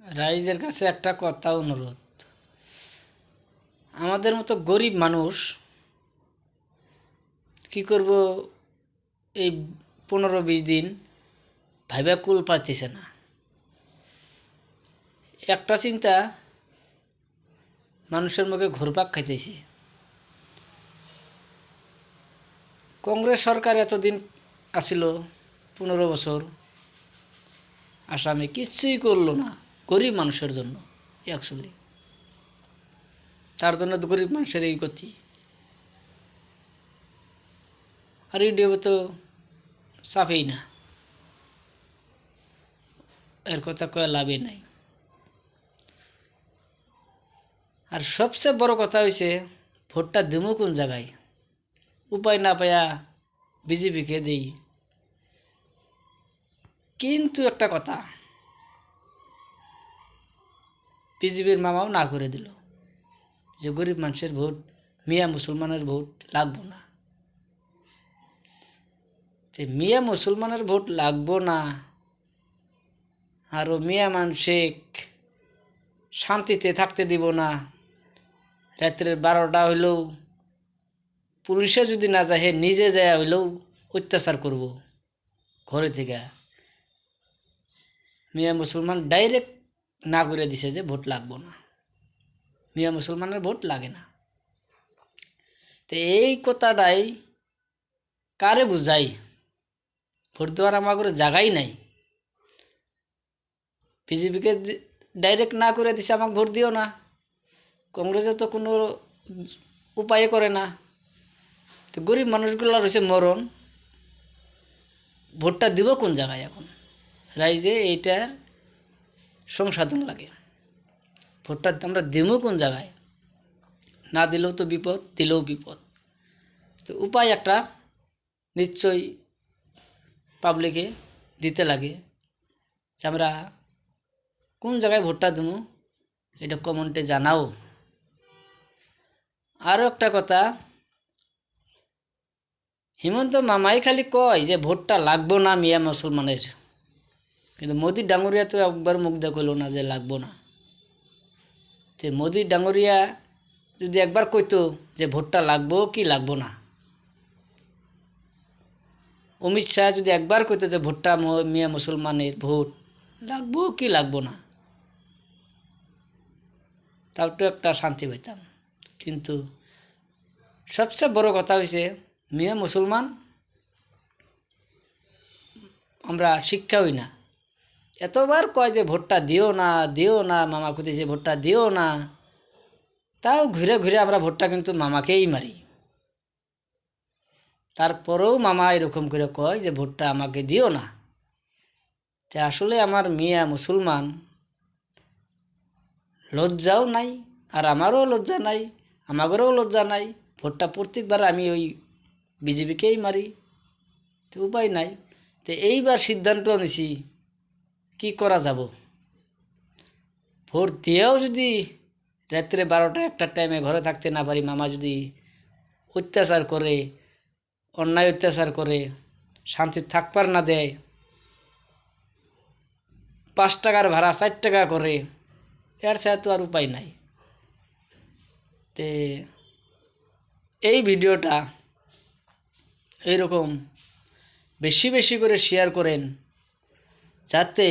রাইজের কাছে একটা কথা অনুরোধ, আমাদের মতো গরিব মানুষ কি করব, এই 15-20 দিন ভাইবা কুল পাইতেছে না। একটা চিন্তা মানুষের মুখে ঘুরপাক খাইতেছে। কংগ্রেস সরকার এতদিন আসিল, 15 বছর, আসামে কিচ্ছুই করলো না গরিব মানুষের জন্য। অ্যাকচুয়ালি তার জন্য তো গরিব মানুষের এই গতি। আর ইউডিএফ তো চাপেই না, এর কথা কয়ে লাভে নাই। আর সবচেয়ে বড় কথা হয়েছে, ভোটটা দেবো কোন জায়গায়, উপায় না পায়া বিজেপিকে দেই। কিন্তু একটা কথা, বিজেপির মামাও না করে দিল যে গরিব মানুষের ভোট, মিয়া মুসলমানের ভোট লাগবো না। যে মিয়া মুসলমানের ভোট লাগবো না, আরও মিয়া মানুষে শান্তিতে থাকতে দিব না। রাত্রের 12টা হইলেও পুলিশে যদি না যায়, হে নিজে যায় হইলেও অত্যাচার করব ঘরে থেকে। মিয়া মুসলমান ডাইরেক্ট না করে দিছে যে ভোট লাগবো না, মিয়া মুসলমানের ভোট লাগে না। তো এই কথাটাই কারে বুঝাই? ভোট দেওয়ার আমাদের জায়গাই নাই। বিজেপিকে ডাইরেক্ট না করে দিছে আমাকে ভোট দিও না, কংগ্রেসে তো কোনো উপায় করে না। তো গরিব মানুষগুলো রয়েছে মরণ, ভোটটা দিব কোন জায়গায়? এখন রাইজে এইটার সংশোধন লাগে। ভোটটা আমরা দিব কোন জায়গায়? না দিলেও তো বিপদ, দিলেও বিপদ। তো উপায় একটা নিশ্চয়ই পাবলিকে দিতে লাগে, যে আমরা কোন জায়গায় ভোটটা দেবো এটা কমেন্টে জানাও। আরও একটা কথা, হিমন্ত মামাই খালি কয় যে ভোটটা লাগবো না মিয়া মুসলমানের, কিন্তু মোদি ডাঙরিয়া তো একবার মুখ দেখল না যে লাগবো না। যে মোদি ডাঙরিয়া যদি একবার কইতো যে ভোটটা লাগবো কি লাগবো না, অমিত শাহ যদি একবার কইতো যে ভোটটা মিয়া মুসলমানের ভোট লাগবো কি লাগবো না, তাও তো একটা শান্তি পাইতাম। কিন্তু সবচেয়ে বড় কথা হয়েছে, মিয়া মুসলমান আমরা শিক্ষা হই না। এতবার কয় যে ভোটটা দিও না, দিও না, মামা কইতেছে ভোটটা দিও না, তাও ঘুরে ঘুরে আমরা ভোটটা কিন্তু মামাকেই মারি। তারপরেও মামা এরকম করে কয় যে ভোটটা আমাকে দিও না। তা আসলে আমার মিয়া মুসলমান লজ্জাও নাই, আর আমারও লজ্জা নাই, আমাদেরও লজ্জা নাই। ভোটটা প্রত্যেকবার আমি ওই বিজেপিকেই মারি, তো উপায় নাই। তো এইবার সিদ্ধান্ত নিছি কি করা যাব। ভোট দিয়েও যদি রাত্রে 12টা 1টার টাইমে ঘরে থাকতে না পারি, মামা যদি অত্যাচার করে, অন্যায় অত্যাচার করে, শান্তি থাকবার না দেয়, 5 টাকার ভাড়া 4 টাকা করে, এর ছাড়া তো আর উপায় নাই। তে এই ভিডিওটা এইরকম বেশি বেশি করে শেয়ার করেন, যাতে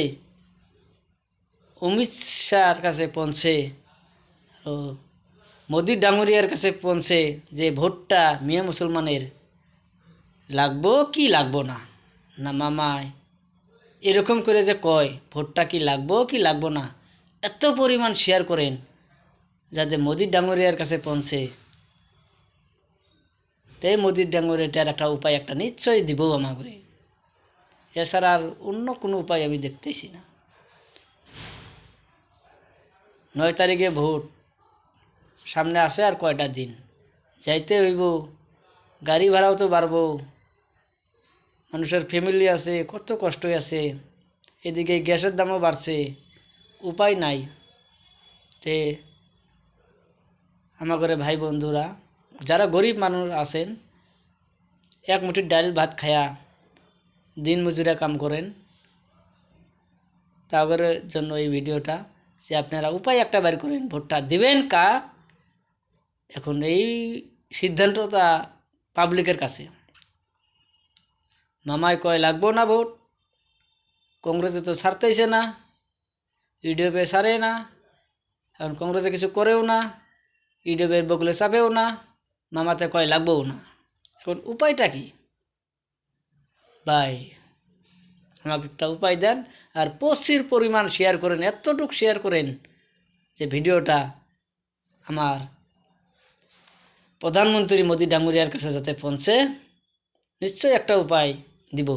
অমিত শাহর কাছে পৌঁছে ও মোদি ডাঙরিয়ার কাছে পৌঁছে যে ভোটটা মিয়া মুসলমানের লাগবো কি লাগবো না। না মামায় এরকম করে যে কয় ভোটটা কি লাগবো কি লাগবো না, এত পরিমাণ শেয়ার করেন যাতে মোদি ডাঙরিয়ার কাছে পৌঁছে। তাই মোদির ডাঙরিয়াটার একটা উপায় একটা নিশ্চয়ই দিব আমাকে, এছাড়া আর অন্য কোনো উপায় আমি দেখতেছি না। 9 তারিখে ভোট সামনে আসে, আর কয়টা দিন যাইতে হইব, গাড়ি ভাড়াও তো বাড়বো, মানুষের ফ্যামিলি আছে, কত কষ্ট আছে, এদিকে গ্যাসের দামও বাড়ছে, উপায় নাই। তে আমার ভাই বন্ধুরা যারা গরিব মানুষ আছেন, এক মুঠি ডাল ভাত খায়া দিন মজুরা কাম করেন, তাদের জন্য এই ভিডিওটা। যে আপনারা উপায় একটা বের করেন, ভোটটা দিবেন কাক। এখন এই সিদ্ধান্তটা পাবলিকের কাছে। মামাই কয় লাগবো না ভোট, কংগ্রেসে তো ছাড়তেইছে না, ইউডিএফে ছাড়ে না, এখন কংগ্রেসে কিছু করেও না, ইউডিএফের বগলে চাপেও না, মামাতে কয় লাগবেও না। এখন উপায়টা কি ভাই? আমাকে একটা উপায় দেন, আর প্রচুর পরিমাণ শেয়ার করেন, এতটুক শেয়ার করেন যে ভিডিওটা আমার প্রধানমন্ত্রী মোদি ডাঙ্গুরিয়ার কাছে যাতে পৌঁছে। নিশ্চয়ই একটা উপায় দিব।